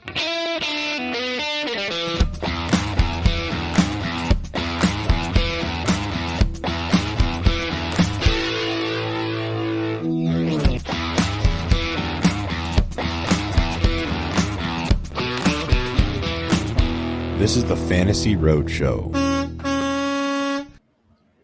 This is the Fantasy Roadshow.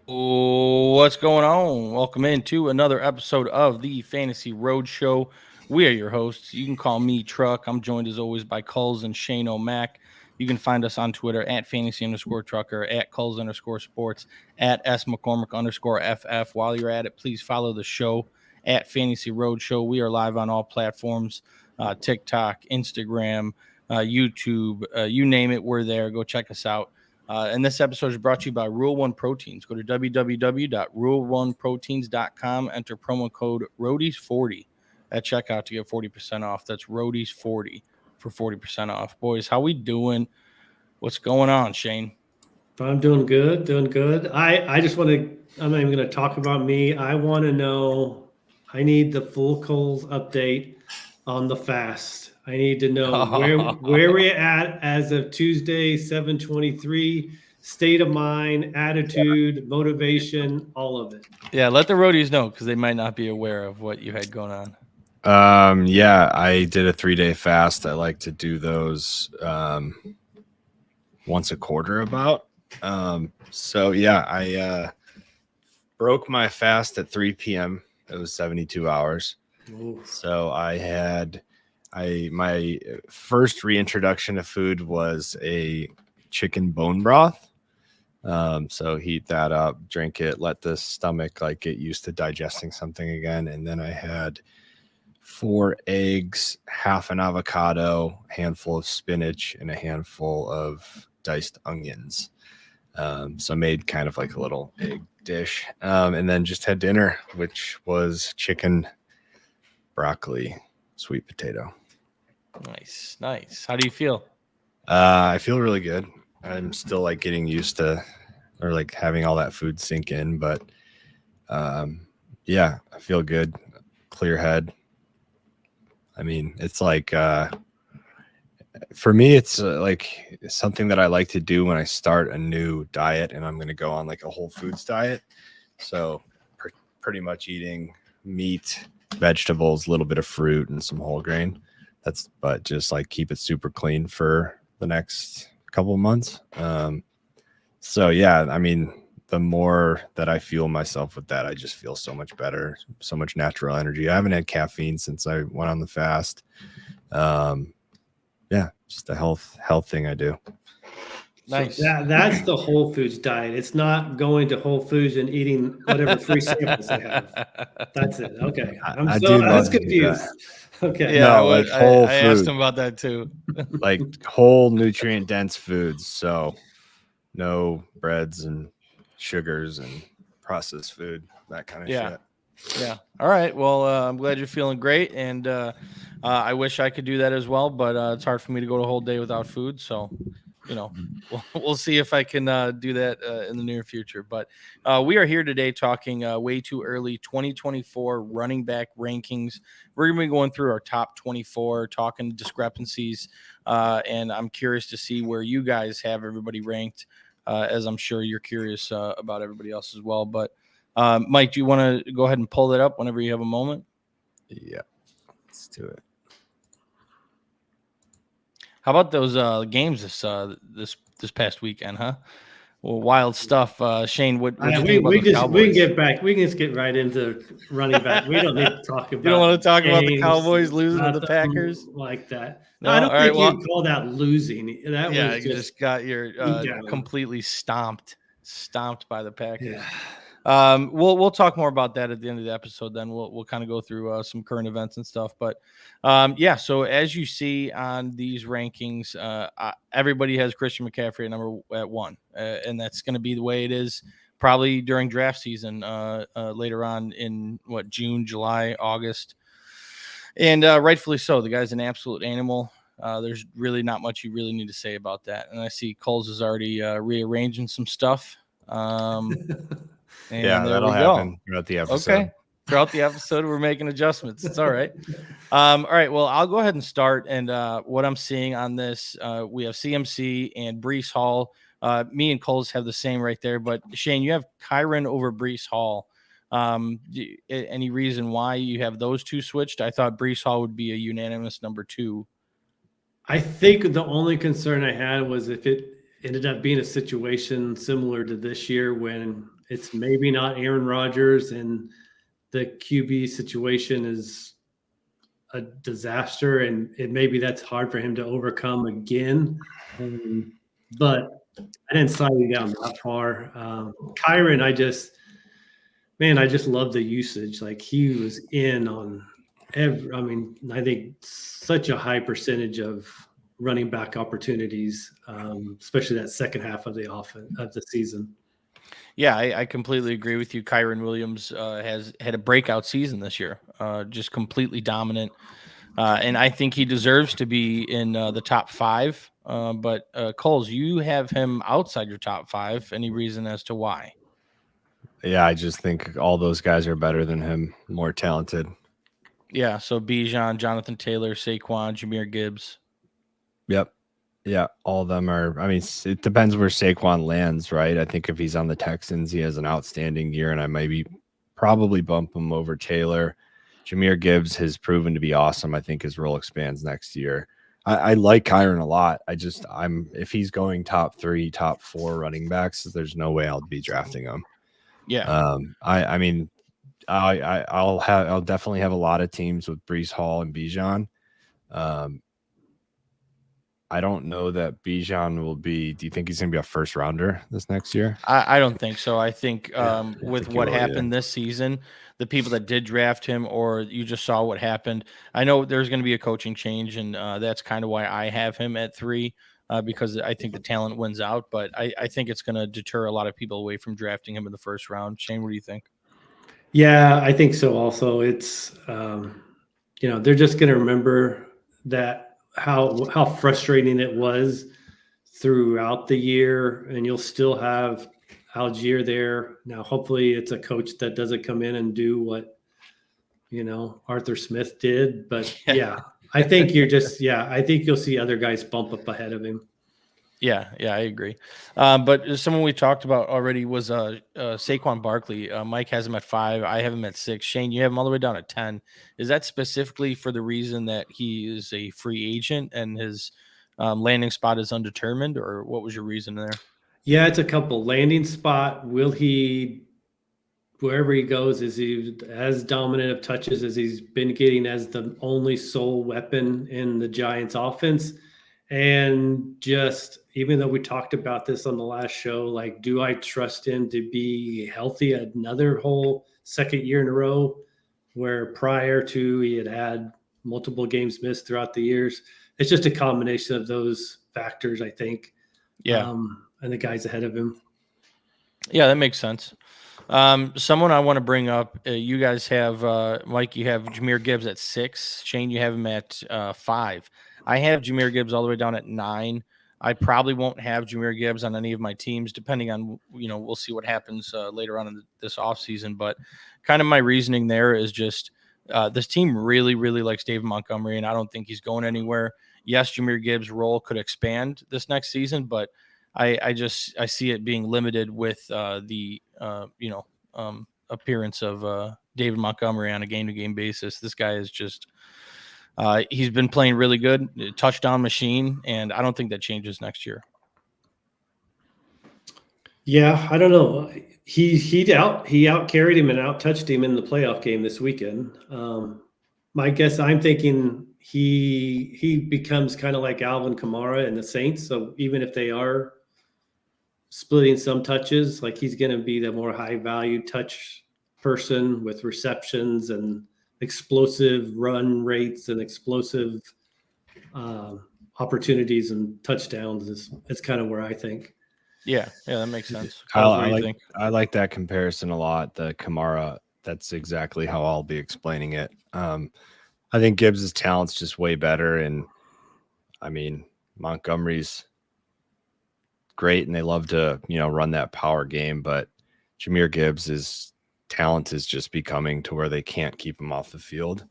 What's going on? Welcome into another episode of the Fantasy Roadshow. We are your hosts. You can call me Truck. I'm joined as always by Kulz and Shane O'Mac. You can find us on Twitter at fantasy_trucker, at Kulz_sports, at smccormick_ff. While you're at it, please follow the show at Fantasy Roadshow. We are live on all platforms, TikTok, Instagram, YouTube, you name it, we're there. Go check us out. And this episode is brought to you by Rule One Proteins. Go to www.rule1proteins.com. Enter promo code ROADIES40 at checkout to get 40% off. That's ROADIES40 for 40% off. Boys, how we doing? What's going on, Shane? I'm doing good, I just want to, I'm not even going to talk about me. I want to know, I need the full Kulz update on the fast. I need to know where we're at as of Tuesday, 7/23, state of mind, attitude, motivation, all of it. Yeah, let the roadies know because they might not be aware of what you had going on. Yeah, I did a 3-day fast. I like to do those once a quarter about. So yeah, I broke my fast at 3 p.m. It was 72 hours. Ooh. So my first reintroduction to food was a chicken bone broth. So heat that up, drink it, let the stomach like get used to digesting something again. And then I had 4 eggs, half an avocado, handful of spinach, and a handful of diced onions. So I made kind of like a little egg dish. And then just had dinner, which was chicken, broccoli, sweet potato. Nice. How do you feel? I feel really good. I'm still like getting used to or like having all that food sink in, but yeah, I feel good. Clear head. I mean, it's like for me, it's like something that I like to do when I start a new diet and I'm going to go on like a whole foods diet. So pretty much eating meat, vegetables, a little bit of fruit, and some whole grain. But just like keep it super clean for the next couple of months. So yeah, I mean, the more that I fuel myself with that, I just feel so much better, so much natural energy. I haven't had caffeine since I went on the fast. Yeah, just a health thing I do. Nice. So that's the Whole Foods diet. It's not going to Whole Foods and eating whatever free samples they have. That's it. Okay. That's confused. Okay. Yeah, no, like whole I asked him about that too. Like whole nutrient dense foods. So no breads and sugars and processed food, that kind of shit. Yeah. All right. Well, I'm glad you're feeling great. And I wish I could do that as well, but it's hard for me to go the whole day without food. So, you know, we'll see if I can do that in the near future. But we are here today talking way too early 2024 running back rankings. We're going to be going through our top 24, talking discrepancies. And I'm curious to see where you guys have everybody ranked, as I'm sure you're curious about everybody else as well. But Mike, do you want to go ahead and pull that up whenever you have a moment? Yeah, let's do it. How about those games this past weekend, huh? Well, wild stuff. Shane, what do you think about the Cowboys? We can just get right into running back. We don't need to talk about. You don't want to talk about the Cowboys losing to the Packers like that. No, I don't think you can call that losing. That yeah, was you just got your completely stomped by the Packers. Yeah. We'll talk more about that at the end of the episode. Then we'll kind of go through some current events and stuff. But yeah, so as you see on these rankings, everybody has Christian McCaffrey at 1, and that's going to be the way it is probably during draft season later on in June, July, August, and rightfully so. The guy's an absolute animal. There's really not much you really need to say about that. And I see Kulz is already rearranging some stuff. Yeah, that'll happen throughout the episode. Okay. throughout the episode, we're making adjustments. It's all right. All right. Well, I'll go ahead and start. And what I'm seeing on this, we have CMC and Breece Hall. Me and Kulz have the same right there. But Shane, you have Kyren over Breece Hall. Any reason why you have those two switched? I thought Breece Hall would be a unanimous number 2. I think the only concern I had was if it ended up being a situation similar to this year when it's maybe not Aaron Rodgers and the QB situation is a disaster, and maybe that's hard for him to overcome again. But I didn't slide it down that far. Kyren, I just love the usage. Like he was in on I think such a high percentage of running back opportunities, especially that second half of the season. Yeah, I completely agree with you. Kyren Williams has had a breakout season this year, just completely dominant. And I think he deserves to be in the top 5. But Kulz, you have him outside your top 5. Any reason as to why? Yeah, I just think all those guys are better than him, more talented. Yeah, so Bijan, Jonathan Taylor, Saquon, Jahmyr Gibbs. Yep. Yeah, all of them are. I mean, it depends where Saquon lands, right? I think if he's on the Texans, he has an outstanding year, and I probably bump him over Taylor. Jahmyr Gibbs has proven to be awesome. I think his role expands next year. I like Kyren a lot. If he's going top 3, top 4 running backs, there's no way I'll be drafting him. Yeah. I'll definitely have a lot of teams with Breece Hall and Bijan. I don't know that Bijan will be. Do you think he's going to be a first rounder this next year? I don't think so. I think with think what happened this season, the people that did draft him, or you just saw what happened. I know there's going to be a coaching change, and that's kind of why I have him at 3 because I think the talent wins out. But I think it's going to deter a lot of people away from drafting him in the first round. Shane, what do you think? Yeah, I think so. Also, it's they're just going to remember that. How frustrating it was throughout the year, and you'll still have Algier there. Now, hopefully it's a coach that doesn't come in and do what, Arthur Smith did. But yeah, I think I think you'll see other guys bump up ahead of him. Yeah, I agree. But someone we talked about already was Saquon Barkley. Mike has him at 5. I have him at 6. Shane, you have him all the way down at 10. Is that specifically for the reason that he is a free agent and his landing spot is undetermined, or what was your reason there? Yeah, it's a couple. Landing spot. Will he, wherever he goes, is he as dominant of touches as he's been getting as the only sole weapon in the Giants offense? And just, even though we talked about this on the last show, like, do I trust him to be healthy another whole second year in a row, where prior to he had multiple games missed throughout the years? It's just a combination of those factors, I think. Yeah. And the guys ahead of him. Yeah, that makes sense. Someone I want to bring up, you guys have, Mike, you have Jahmyr Gibbs at 6. Shane, you have him at 5. I have Jahmyr Gibbs all the way down at 9. I probably won't have Jahmyr Gibbs on any of my teams, depending on, we'll see what happens later on in this offseason. But kind of my reasoning there is just this team really, really likes David Montgomery, and I don't think he's going anywhere. Yes, Jahmyr Gibbs' role could expand this next season, but I see it being limited with the appearance of David Montgomery on a game-to-game basis. This guy is just he's been playing really good, touchdown machine, and I don't think that changes next year. Yeah, I don't know. He out carried him and out touched him in the playoff game this weekend. My guess, I'm thinking he becomes kind of like Alvin Kamara and the Saints. So even if they are splitting some touches, like, he's going to be the more high value touch person with receptions and explosive run rates and explosive opportunities and touchdowns. It's kind of where I think. Yeah, that makes sense. I like that comparison a lot. The Kamara, that's exactly how I'll be explaining it. I think Gibbs' talent's just way better, and I mean, Montgomery's great, and they love to run that power game, but Jahmyr Gibbs is talent is just becoming to where they can't keep him off the field.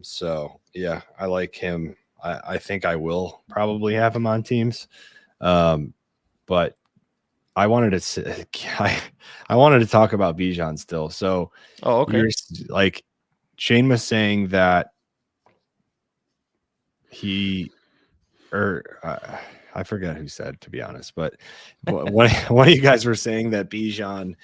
So yeah, I like him. I think I will probably have him on teams. But I wanted to I wanted to talk about Bijan still. So okay. Like Shane was saying that I forget who said, to be honest, but one of you guys were saying that Bijan,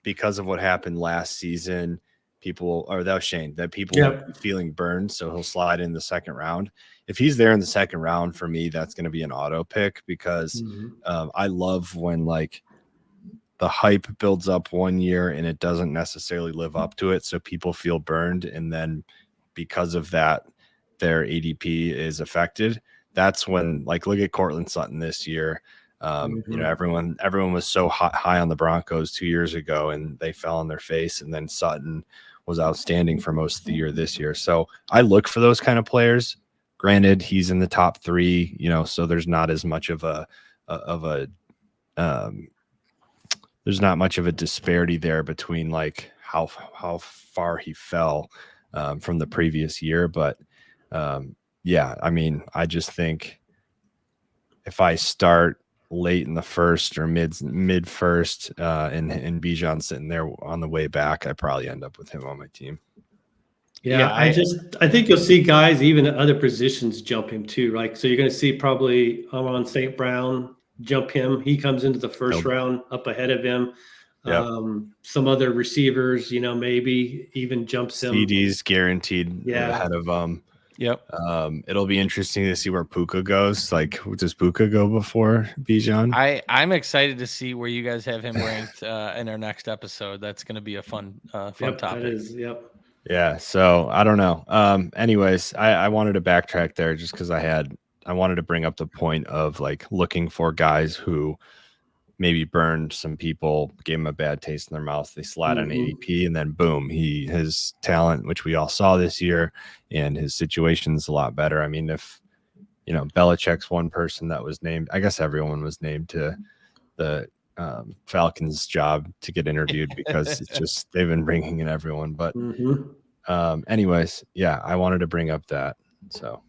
because of what happened last season, that was Shane, that people will be feeling burned, so he'll slide in the second round. If he's there in the second round, for me, that's going to be an auto pick because I love when like the hype builds up one year and it doesn't necessarily live up to it, so people feel burned, and then because of that, their ADP is affected. That's when, like, look at Cortland Sutton this year. Everyone was so high on the Broncos 2 years ago, and they fell on their face. And then Sutton was outstanding for most of the year this year. So I look for those kind of players. Granted, he's in the top 3, so there's not as much of a there's not much of a disparity there between like how far he fell from the previous year, but. Yeah, I mean, I just think if I start late in the first or mid first, and Bijan sitting there on the way back, I probably end up with him on my team. Yeah, I think you'll see guys even at other positions jump him too, right? So you're going to see probably on St. Brown jump him. He comes into the first round up ahead of him. Some other receivers, maybe even jumps him. CD's guaranteed ahead of Yep. It'll be interesting to see where Puka goes. Like, does Puka go before Bijan? I'm excited to see where you guys have him ranked in our next episode. That's going to be a fun topic. That is, Yeah. So I don't know. Anyways, I wanted to backtrack there just because I wanted to bring up the point of like looking for guys who maybe burned some people, gave him a bad taste in their mouth. They slide on ADP, and then boom, his talent, which we all saw this year, and his situation's a lot better. I mean, if Belichick's one person that was named, I guess everyone was named to the Falcons job to get interviewed because it's just they've been bringing in everyone. But anyways, yeah, I wanted to bring up that. So.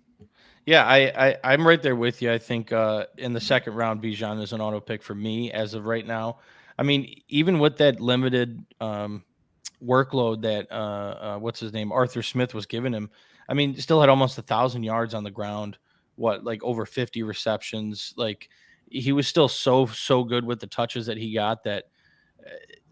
Yeah, I'm right there with you. I think in the second round, Bijan is an auto pick for me as of right now. I mean, even with that limited workload that what's his name, Arthur Smith was giving him, I mean, still had almost 1,000 yards on the ground. Like over 50 receptions. Like he was still so good with the touches that he got that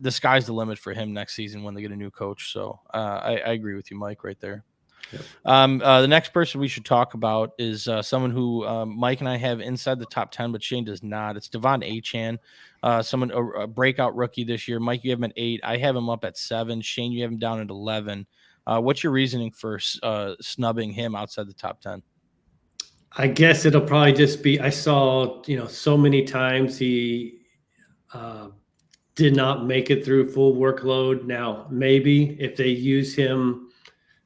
the sky's the limit for him next season when they get a new coach. So I agree with you, Mike, right there. Yep. The next person we should talk about is someone who Mike and I have inside the top 10, but Shane does not. It's Devon Achane, a breakout rookie this year. Mike, you have him at 8. I have him up at 7. Shane, you have him down at 11. What's your reasoning for snubbing him outside the top 10? I guess it'll probably just be, I saw, so many times he did not make it through full workload. Now, maybe if they use him,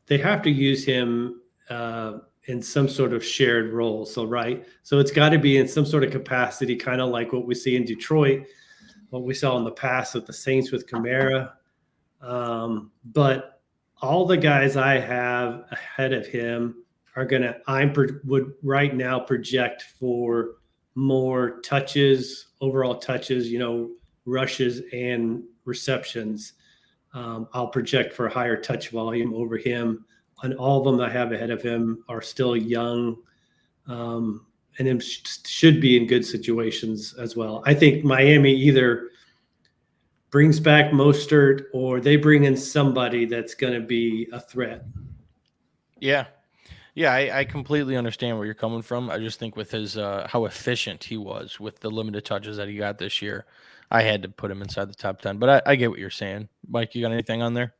they have to use him in some sort of shared role. So it's got to be in some sort of capacity, kind of like what we see in Detroit, what we saw in the past with the Saints with Kamara. But all the guys I have ahead of him are would right now project for more touches, overall touches, rushes and receptions. I'll project for a higher touch volume over him. And all of them I have ahead of him are still young, and should be in good situations as well. I think Miami either brings back Mostert or they bring in somebody that's going to be a threat. Yeah. Yeah, I completely understand where you're coming from. I just think with his how efficient he was with the limited touches that he got this year, I had to put him inside the top 10. But I get what you're saying. Mike, you got anything on there?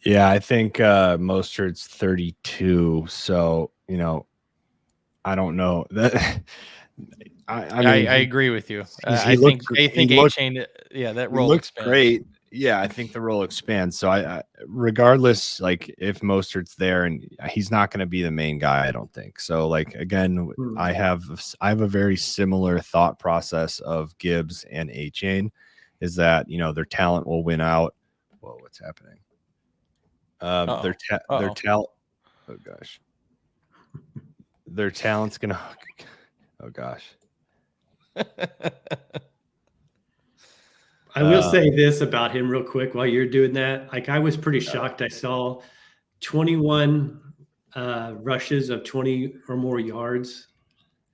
Yeah, I think Mostert's 32. So, I don't know. That I agree with you. I think Achane, that role looks expands. Great. Yeah, I think the role expands. So I regardless, like if Mostert's there, and he's not going to be the main guy, I don't think. So like again, I have a very similar thought process of Gibbs and Achane, is that their talent will win out. Whoa, what's happening? Uh-oh. Their talent. Oh gosh. Their talent's gonna. Oh gosh. I will say this about him real quick while you're doing that. Like, I was pretty shocked. I saw 21 rushes of 20 or more yards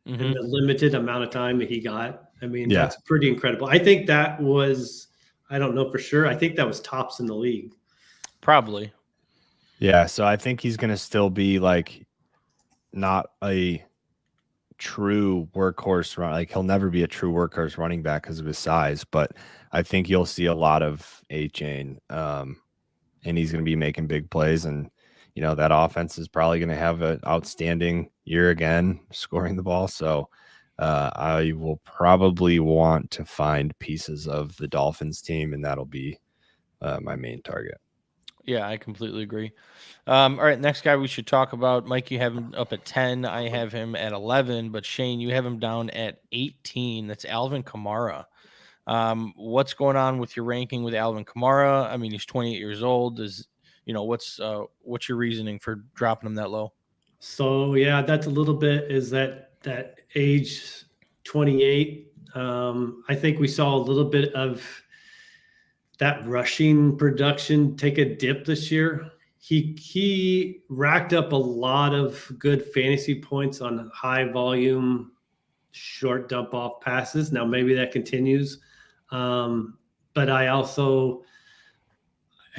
in the limited amount of time that he got. I mean, that's pretty incredible. I think that was, I don't know for sure. I think that was tops in the league. Probably. Yeah. So I think he's going to still be like not a true workhorse run. Like, he'll never be a true workhorse running back because of his size, but I think you'll see a lot of Achane, and he's going to be making big plays. And, you know, that offense is probably going to have an outstanding year again, scoring the ball. So I will probably want to find pieces of the Dolphins team, and that'll be my main target. Yeah, I completely agree. All right, next guy we should talk about. Mike, you have him up at 10. I have him at 11, but Shane, you have him down at 18. That's Alvin Kamara. What's going on with your ranking with Alvin Kamara? I mean, he's 28 years old. What's your reasoning for dropping him that low? So yeah, that's a little bit is that age 28. I think we saw a little bit of that rushing production take a dip this year. He racked up a lot of good fantasy points on high volume, short dump off passes. Now maybe that continues. But I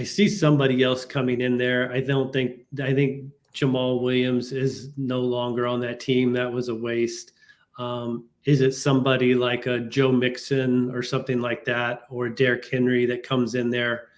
see somebody else coming in there. I think Jahmyr Williams is no longer on that team. That was a waste. Is it somebody like a Joe Mixon or something like that, or Derrick Henry that comes in there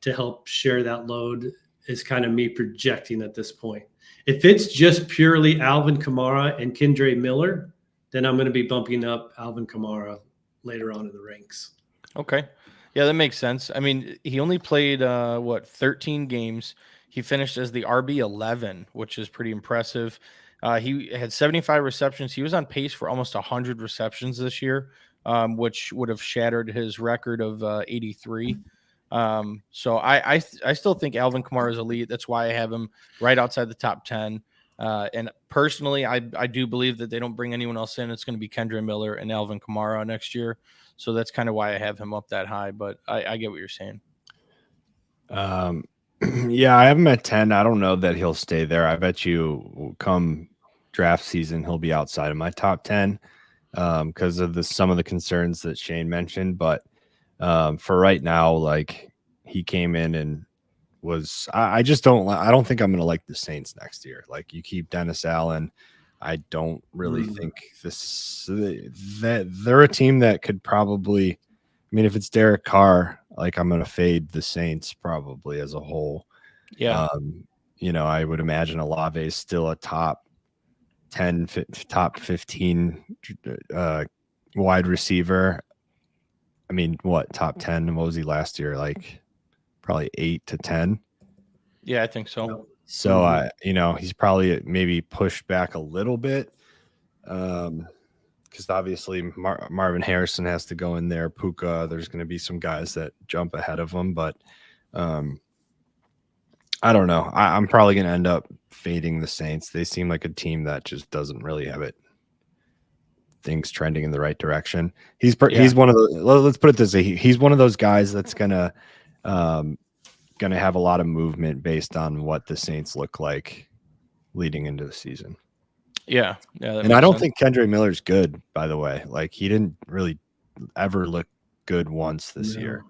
to help share that load? Is kind of me projecting at this point. If it's just purely Alvin Kamara and Kendre Miller, then I'm going to be bumping up Alvin Kamara later on in the ranks. Okay. Yeah, that makes sense. I mean, he only played 13 games. He finished as the RB11, which is pretty impressive. He had 75 receptions. He was on pace for almost 100 receptions this year, which would have shattered his record of 83. So I still think Alvin Kamara is elite. That's why I have him right outside the top 10. And personally, I do believe that they don't bring anyone else in. It's going to be Kendre Miller and Alvin Kamara next year. So that's kind of why I have him up that high, but I get what you're saying. Yeah, I have him at 10. I don't know that he'll stay there. I bet you come draft season, he'll be outside of my top 10 because of some of the concerns that Shane mentioned. But for right now, like, he came in and was, I don't think I'm going to like the Saints next year. Like, you keep Dennis Allen. I don't really think that they're a team that could probably, I mean, if it's Derek Carr, like, I'm going to fade the Saints probably as a whole. Yeah. I would imagine Olave is still a top 10, top 15 wide receiver. I mean, what, top 10? What was he last year? Like, probably 8 to 10. Yeah, I think so. So, he's probably maybe pushed back a little bit because obviously Marvin Harrison has to go in there. Puka, there's going to be some guys that jump ahead of him, but I don't know. I'm probably going to end up fading the Saints. They seem like a team that just doesn't really have things trending in the right direction. He's one of the, let's put it this way. He's one of those guys that's going to have a lot of movement based on what the Saints look like leading into the season. Yeah. And I don't think Kendre Miller's good, by the way. Like, he didn't really ever look good once this year.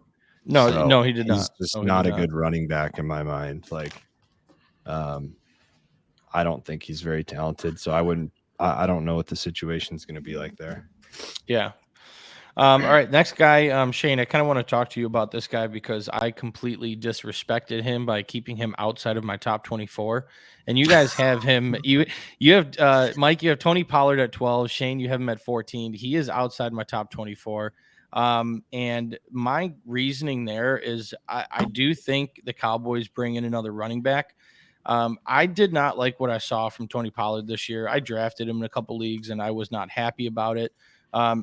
No, he did not. He's just not a good running back in my mind. Like, I don't think he's very talented. So I don't know what the situation's going to be like there. Yeah. All right, next guy, Shane, I kind of want to talk to you about this guy because I completely disrespected him by keeping him outside of my top 24. And you guys have him. You have Mike. You have Tony Pollard at 12. Shane, you have him at 14. He is outside my top 24. And my reasoning there is I do think the Cowboys bring in another running back. I did not like what I saw from Tony Pollard this year. I drafted him in a couple leagues and I was not happy about it.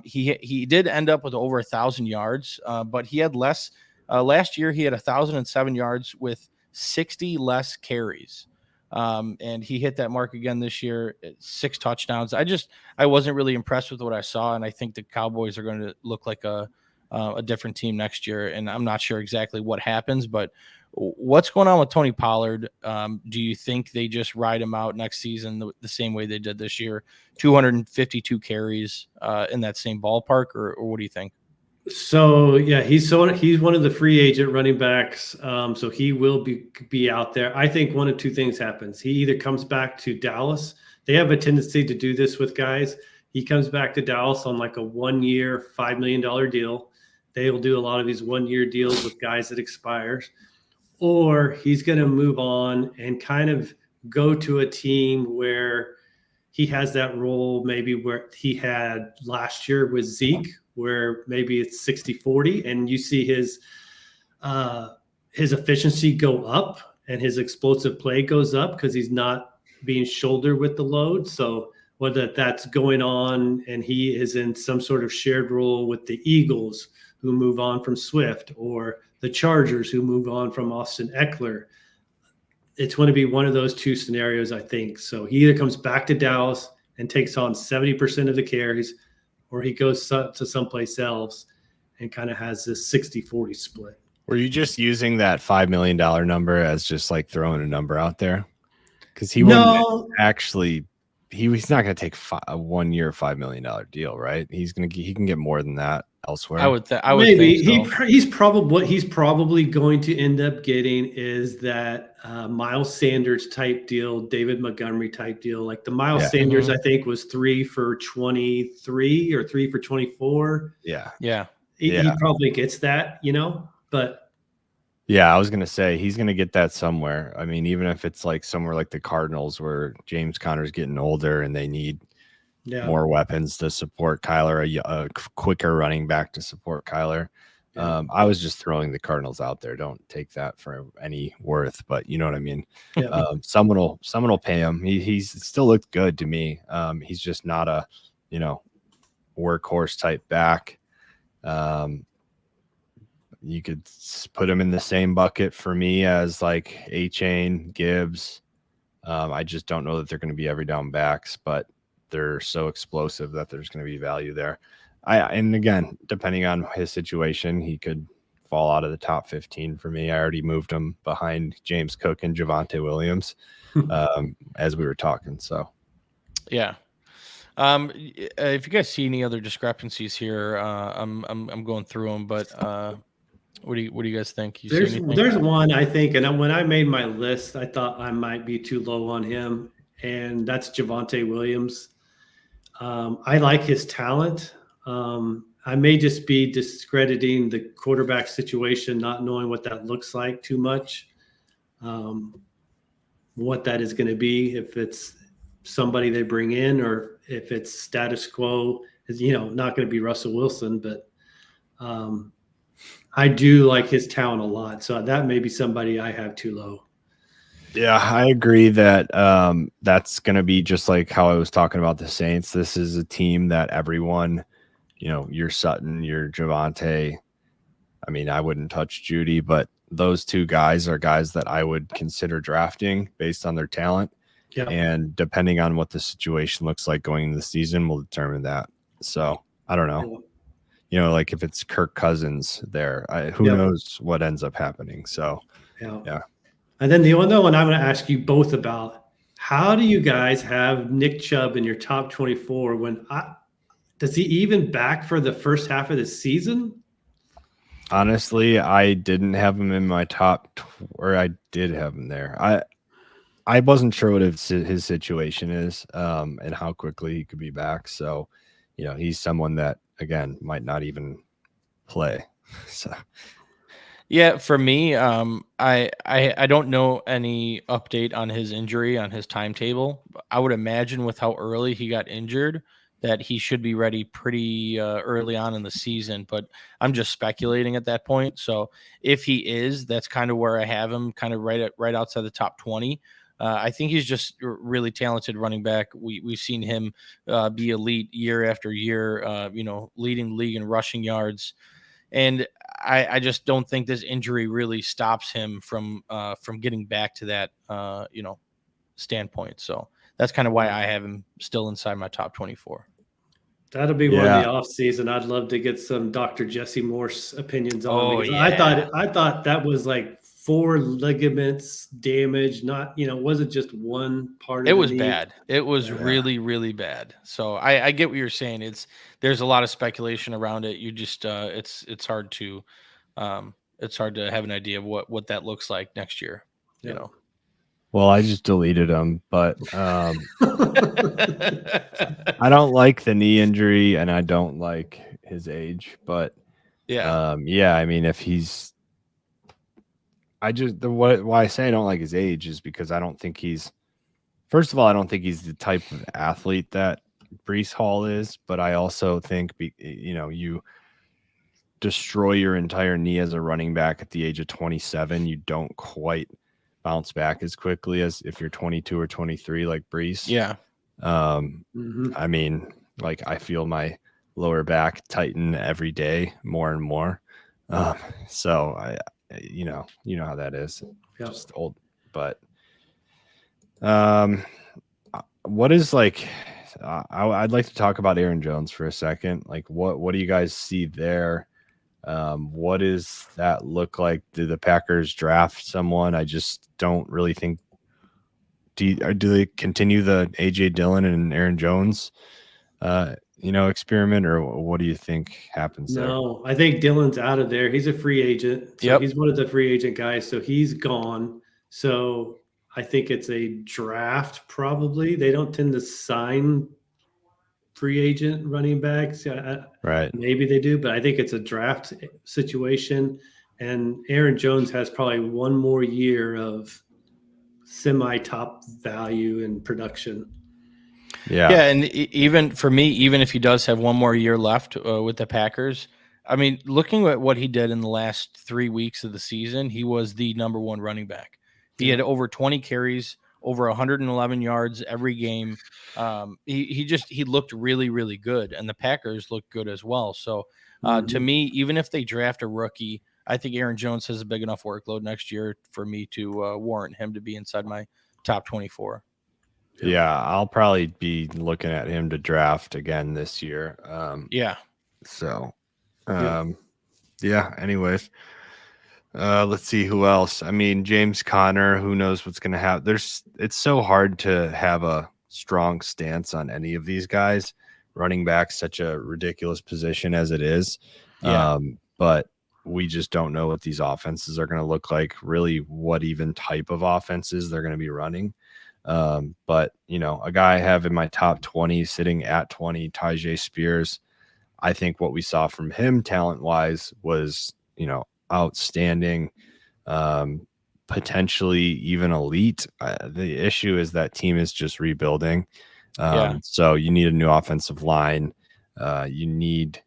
He did end up with over 1,000 yards, but he had less Last year, he had 1,007 yards with 60 less carries. And he hit that mark again this year, 6 touchdowns. I wasn't really impressed with what I saw, and I think the Cowboys are going to look like a different team next year. And I'm not sure exactly what happens, but what's going on with Tony Pollard? Do you think they just ride him out next season the same way they did this year, 252 carries in that same ballpark, or what do you think? So yeah, he's one of the free agent running backs. So he will be out there. I think one of two things happens. He either comes back to Dallas. They have a tendency to do this with guys. He comes back to Dallas on like a 1-year, $5 million deal. They will do a lot of these 1-year deals with guys that expires. Or he's going to move on and kind of go to a team where he has that role, maybe where he had last year with Zeke, where maybe it's 60-40 and you see his efficiency go up and his explosive play goes up because he's not being shouldered with the load. So whether that's going on and he is in some sort of shared role with the Eagles who move on from Swift, or the Chargers who move on from Austin Ekeler, it's going to be one of those two scenarios, I think. So he either comes back to Dallas and takes on 70% of the carries, or he goes to someplace else and kind of has this 60-40 split. Were you just using that $5 million number as just like throwing a number out there? Because he wouldn't actually, he's not going to take a 1-year $5 million deal, right? He can get more than that elsewhere. I would maybe think so. He's probably going to end up getting is that Miles Sanders type deal, David Montgomery type deal. Like the Miles Sanders, I think was 3 for 23 or 3 for 24. Yeah. He probably gets that, but yeah, I was going to say he's going to get that somewhere. I mean, even if it's like somewhere like the Cardinals where James Conner's getting older and they need more weapons to support Kyler, a quicker running back to support Kyler. Yeah. I was just throwing the Cardinals out there. Don't take that for any worth, but you know what I mean? Yeah. Someone will pay him. He's still looked good to me. He's just not a, workhorse type back. You could put him in the same bucket for me as like Achane, Gibbs. I just don't know that they're going to be every down backs, but they're so explosive that there's going to be value there. And again, depending on his situation, he could fall out of the top 15 for me. I already moved him behind James Cook and Javonte Williams as we were talking. So, yeah. If you guys see any other discrepancies here, I'm going through them, but what do you guys think? There's one, I think, and when I made my list, I thought I might be too low on him, and that's Javonte Williams. I like his talent. I may just be discrediting the quarterback situation, not knowing what that looks like too much, what that is going to be, if it's somebody they bring in or if it's status quo. Not going to be Russell Wilson, but I do like his talent a lot. So that may be somebody I have too low. Yeah, I agree that that's going to be just like how I was talking about the Saints. This is a team that everyone, you're Sutton, you're Javonte. I mean, I wouldn't touch Judy, but those two guys are guys that I would consider drafting based on their talent. Yeah. And depending on what the situation looks like going into the season will determine that. So I don't know. Like if it's Kirk Cousins there, who knows what ends up happening. So, yeah. And then the other one I'm going to ask you both about, how do you guys have Nick Chubb in your top 24 does he even back for the first half of the season? Honestly, I didn't have him in my top, or I did have him there. I wasn't sure what his situation is and how quickly he could be back. So, he's someone that, again, might not even play. So. Yeah, for me, I don't know any update on his injury, on his timetable. I would imagine with how early he got injured that he should be ready pretty early on in the season, but I'm just speculating at that point. So if he is, that's kind of where I have him, kind of right outside the top 20. I think he's just a really talented running back. We've seen him be elite year after year, leading the league in rushing yards. And I just don't think this injury really stops him from getting back to that standpoint. So that's kind of why I have him still inside my top 24. That'll be one in the off season. I'd love to get some Dr. Jesse Morse opinions on it. I thought that was like 4 ligaments damage, not, wasn't just one part of it. It was bad. It was really, really bad. So I get what you're saying. There's a lot of speculation around it. You just it's hard to have an idea of what that looks like next year. Well, I just deleted him, but I don't like the knee injury and I don't like his age, but I mean, if he's, why I say I don't like his age is because I don't think first of all, I don't think he's the type of athlete that Breece Hall is, but I also think, you destroy your entire knee as a running back at the age of 27. You don't quite bounce back as quickly as if you're 22 or 23 like Breece. Yeah. I mean, like I feel my lower back tighten every day more and more. So I you know how that is. Just old. But what is like I'd like to talk about Aaron Jones for a second. Like what do you guys see there? What does that look like? Do the Packers draft someone? I just don't really think. Do they continue the AJ Dillon and Aaron Jones, experiment, or what do you think happens there? No, I think Dillon's out of there. He's a free agent. So he's one of the free agent guys. So he's gone. So I think it's a draft. Probably they don't tend to sign free agent running backs. Right. Maybe they do, but I think it's a draft situation. And Aaron Jones has probably one more year of semi-top value in production. Yeah. And even for me, even if he does have one more year left with the Packers, I mean, looking at what he did in the last 3 weeks of the season, he was the number 1 running back. He had over 20 carries, over 111 yards every game. He looked really, really good, and the Packers looked good as well. So to me, even if they draft a rookie, I think Aaron Jones has a big enough workload next year for me to warrant him to be inside my top 24. Yeah, I'll probably be looking at him to draft again this year. So, anyways, let's see who else. I mean, James Conner, who knows what's going to happen. It's so hard to have a strong stance on any of these guys. Running back, such a ridiculous position as it is. But we just don't know what these offenses are going to look like, really what even type of offenses they're going to be running. But, a guy I have in my top 20 sitting at 20, Tyjae Spears, I think what we saw from him talent-wise was, outstanding, potentially even elite. The issue is that team is just rebuilding. So you need a new offensive line. You need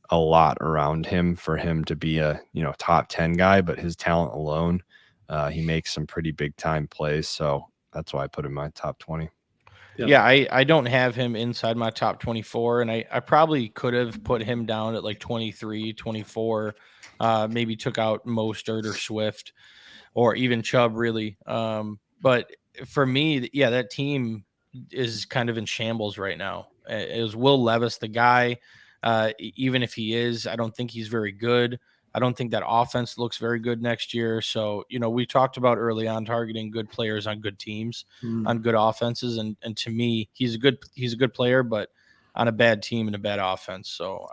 a lot around him for him to be a, top 10 guy, but his talent alone, he makes some pretty big time plays. So that's why I put him in my top 20. Yeah, I don't have him inside my top 24, and I probably could have put him down at like 23, 24, maybe took out Mostert or Swift or even Chubb, really. But for me, that team is kind of in shambles right now. Is Will Levis the guy? Even if he is, I don't think he's very good. I don't think that offense looks very good next year. So, we talked about early on targeting good players on good teams, on good offenses. And to me, he's a good player, but on a bad team and a bad offense. So,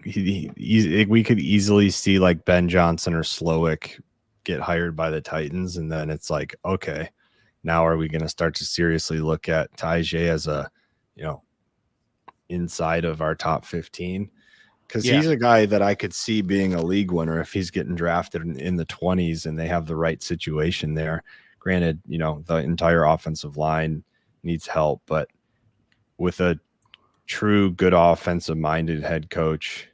we could easily see like Ben Johnson or Slowick get hired by the Titans. And then it's like, okay, now are we going to start to seriously look at Tyjae as a, inside of our top 15? Because he's a guy that I could see being a league winner if he's getting drafted in the 20s and they have the right situation there. Granted, the entire offensive line needs help, but with a true good offensive-minded head coach,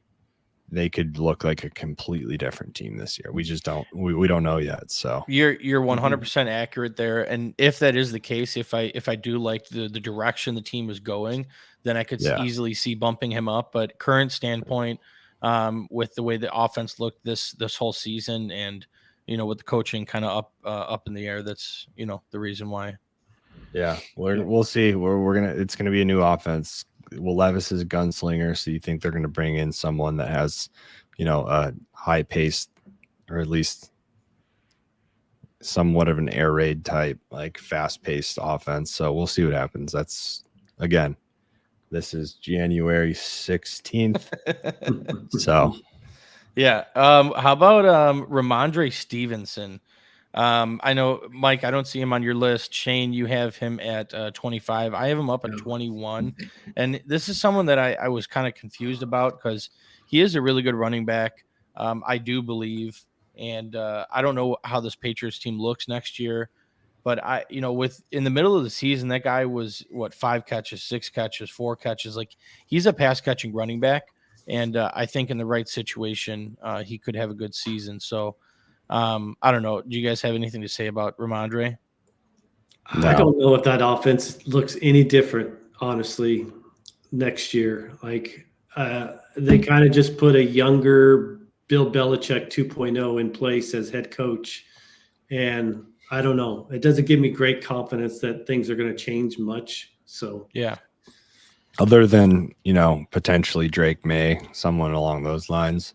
they could look like a completely different team this year. We just don't. We don't know yet. So you're 100% accurate there. And if that is the case, if I do like the direction the team is going, then I could easily see bumping him up. But current standpoint, with the way the offense looked this whole season, and with the coaching kind of up in the air. That's the reason why. Yeah, we'll see. It's gonna be a new offense. Well, Levis is a gunslinger, so you think they're gonna bring in someone that has, a high paced, or at least somewhat of an air raid type, like fast paced offense. So we'll see what happens. This is January 16th. So yeah. How about Rhamondre Stevenson? I know, Mike, I don't see him on your list. Shane, you have him at 25. I have him up at 21. And this is someone that I was kind of confused about because he is a really good running back. I do believe. And I don't know how this Patriots team looks next year. But in the middle of the season, that guy was 5 catches, 6 catches, 4 catches. Like, he's a pass catching running back. And I think in the right situation, he could have a good season. So, I don't know. Do you guys have anything to say about Rhamondre? No. I don't know if that offense looks any different, honestly, next year. Like, they kind of just put a younger Bill Belichick 2.0 in place as head coach. And I don't know. It doesn't give me great confidence that things are going to change much. So, yeah. Other than, potentially Drake May, someone along those lines,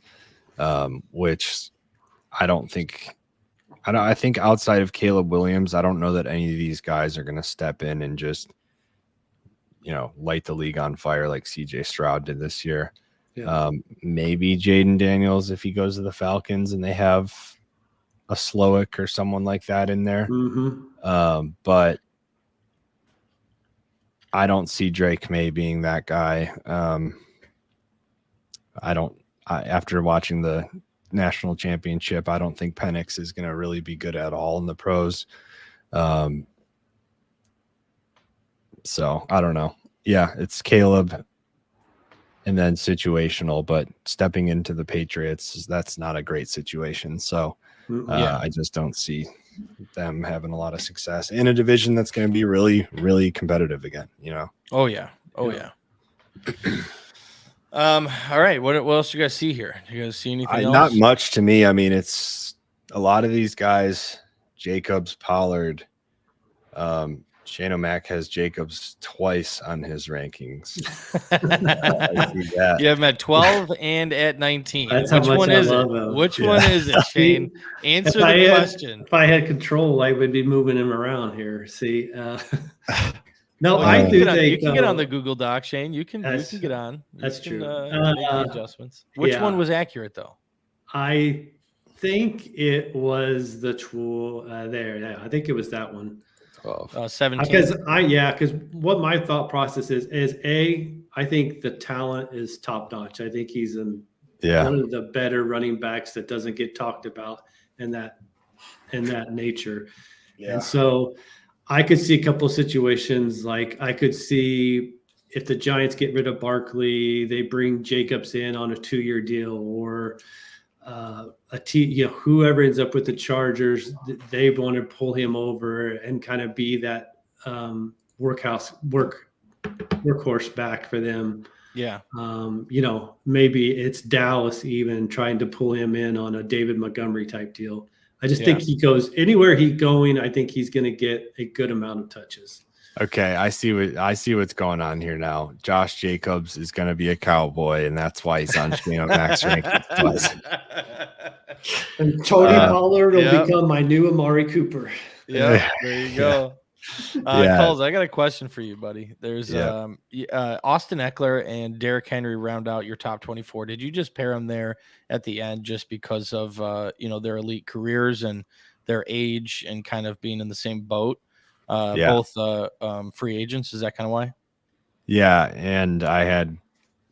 which I think outside of Caleb Williams, I don't know that any of these guys are going to step in and just, light the league on fire like CJ Stroud did this year. yeah. Maybe Jaden Daniels if he goes to the Falcons and they have a Slowick or someone like that in there. Mm-hmm. But I don't see Drake May being that guy. After watching the national championship, I don't think Penix is going to really be good at all in the pros. So I don't know. Yeah, it's Caleb and then situational, but stepping into the Patriots, that's not a great situation. So I just don't see them having a lot of success in a division that's going to be really, really competitive again, Oh yeah. All right. What else do you guys see here? Do you guys see anything else? Not much to me. I mean, it's a lot of these guys, Jacobs, Pollard, Shane O'Mac has Jacobs twice on his rankings. I see that. You have him at 12 and at 19. That's Which how much one I is love it? him. Which one is it, Shane? Answer the question. If I had control, I would be moving him around here. See, no, Well, I do think you can get on the Google Doc, Shane. You can get on. That's true. Make the adjustments. Which one was accurate though? I think it was the tool there. Yeah, I think it was that one. 17. Because what my thought process is I think the talent is top notch. I think he's one of the better running backs that doesn't get talked about in that nature. Yeah. And so I could see a couple of situations. Like I could see if the Giants get rid Barkley, they bring Jacobs in on a 2-year deal, or whoever ends up with the Chargers, they want to pull him over and kind of be that workhorse back for them. Yeah. Maybe it's Dallas even trying to pull him in on a David Montgomery type deal. I just think he goes anywhere he's going. I think he's going to get a good amount of touches. Okay, I see what's going on here now. Josh Jacobs is going to be a Cowboy, and that's why he's on Shane O'Mac's rankings. And Tony Pollard will become my new Amari Cooper. Yeah, there you go. Kulz, I got a question for you, buddy. There's Austin Ekeler and Derrick Henry round out your top 24. Did you just pair them there at the end just because of their elite careers and their age and kind of being in the same boat? Both free agents. Is that kind of why? Yeah, and I had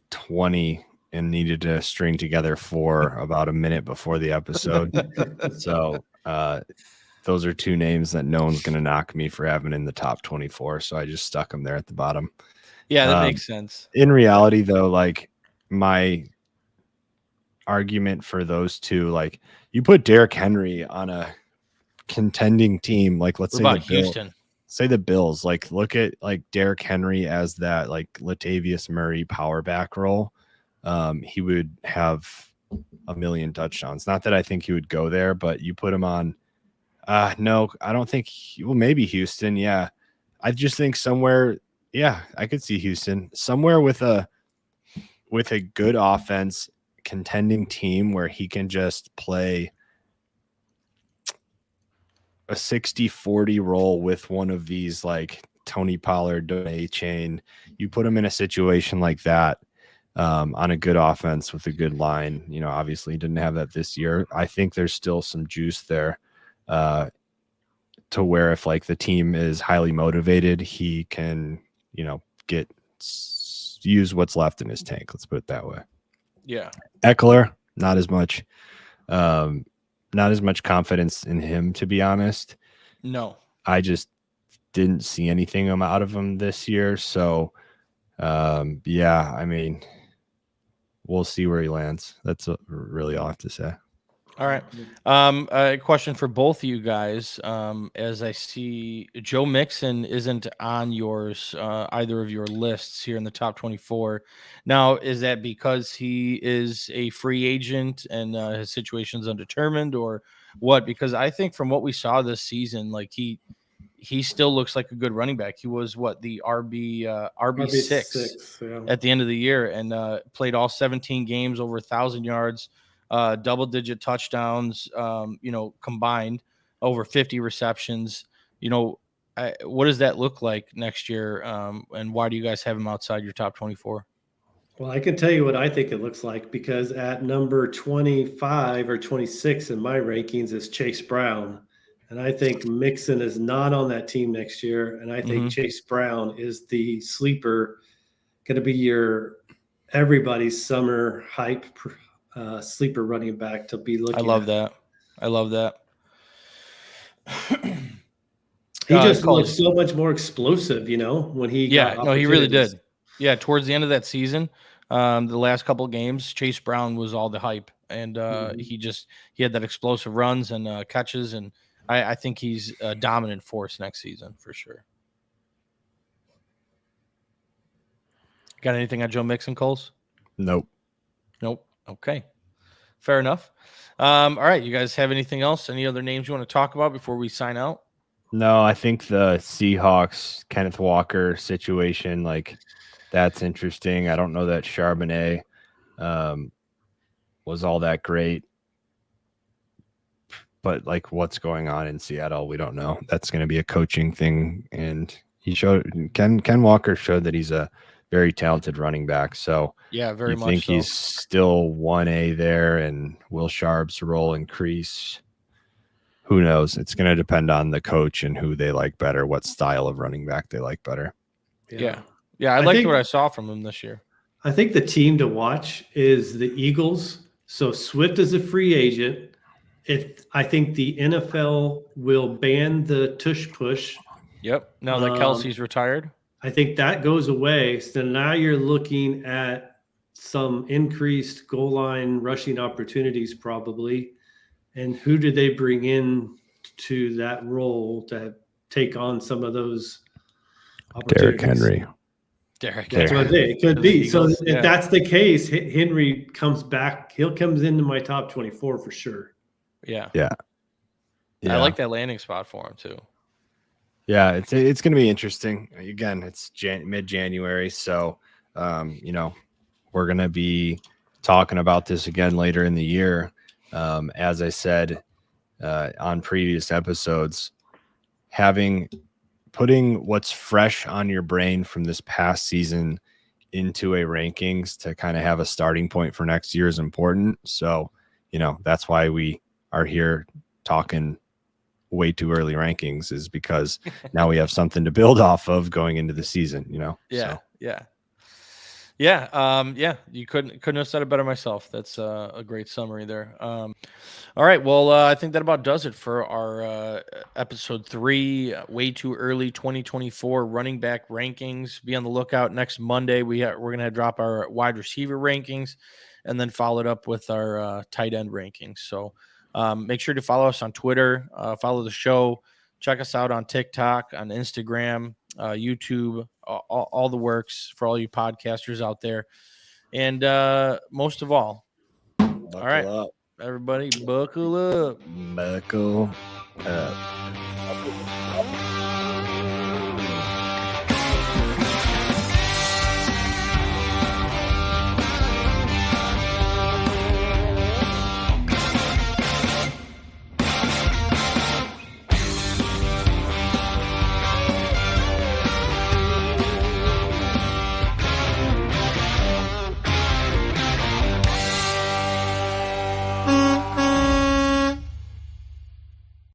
20 and needed to string together 4 about a minute before the episode. So those are 2 names that no one's going to knock me for having in the top 24. So I just stuck them there at the bottom. Yeah, that makes sense. In reality, though, like my argument for those 2, like you put Derrick Henry on a contending team, like let's say Houston. Say the Bills, like look at like Derrick Henry as that like Latavius Murray power back role. he would have a million touchdowns. Not that I think he would go there, but you put him on. No, I don't think. Well, maybe Houston. Yeah, I just think somewhere. Yeah, I could see Houston somewhere with a good offense, contending team where he can just play a 60-40 role with one of these like Tony Pollard, Achane. You put him in a situation like that on a good offense with a good line. You know, obviously he didn't have that this year. I think there's still some juice there to where if like the team is highly motivated, he can, you know, use what's left in his tank. Let's put it that way. Yeah. Ekeler, not as much. Not as much confidence in him, to be honest. No. I just didn't see anything out of him this year. So, yeah, I mean, we'll see where he lands. That's really all I have to say. All right. A question for both of you guys. As I see, Joe Mixon isn't on yours, either of your lists here in the top 24. Now, is that because he is a free agent and his situation's undetermined, or what? Because I think from what we saw this season, like he still looks like a good running back. He was what, the RB6 yeah. at the end of the year, and played all 17 games, over 1,000 yards. Double-digit touchdowns, you know, combined, over 50 receptions. You know, what does that look like next year? And why do you guys have him outside your top 24? Well, I can tell you what I think it looks like, because at number 25 or 26 in my rankings is Chase Brown. And I think Mixon is not on that team next year. And I think Chase Brown is the sleeper, going to be everybody's summer hype sleeper running back to be looking I love at. that. I love that. He just looked so much more explosive, you know, when he got no, he really did. Yeah, towards the end of that season, the last couple of games, Chase Brown was all the hype, and he had that explosive runs and catches, and I think he's a dominant force next season for sure. Got anything on Joe Mixon, Kulz? Nope. Okay. Fair enough. All right. You guys have anything else? Any other names you want to talk about before we sign out? No, I think the Seahawks, Kenneth Walker situation, like that's interesting. I don't know that Charbonnet was all that great. But like what's going on in Seattle, we don't know. That's going to be a coaching thing. And Ken Walker showed that he's a very talented running back. So yeah, very much. I think so. He's still 1A there, and will Sharp's role increase? Who knows? It's going to depend on the coach and who they like better, what style of running back they like better. Yeah. I liked what I saw from him this year. I think the team to watch is the Eagles. So Swift is a free agent. I think the NFL will ban the tush push. Yep. Now that Kelsey's retired, I think that goes away. So now you're looking at some increased goal line rushing opportunities probably. And who did they bring in to that role to take on some of those opportunities? Derrick Henry. That's what it could be. So if that's the case, Henry comes back. He comes into my top 24 for sure. Yeah. I like that landing spot for him too. Yeah, it's going to be interesting. Again, it's mid-January, so you know, we're going to be talking about this again later in the year. As I said on previous episodes, putting what's fresh on your brain from this past season into a rankings to kind of have a starting point for next year is important. So, you know, that's why we are here talking way too early rankings, is because now we have something to build off of going into the season, you know? You couldn't have said it better myself. That's a great summary there. All right. Well, I think that about does it for our episode 3, way too early 2024 running back rankings. Be on the lookout next Monday. We're going to drop our wide receiver rankings and then follow it up with our tight end rankings. So make sure to follow us on Twitter, follow the show, check us out on TikTok, on Instagram, YouTube, all the works for all you podcasters out there. And most of all, Buckle right. up. everybody, buckle up. Buckle up.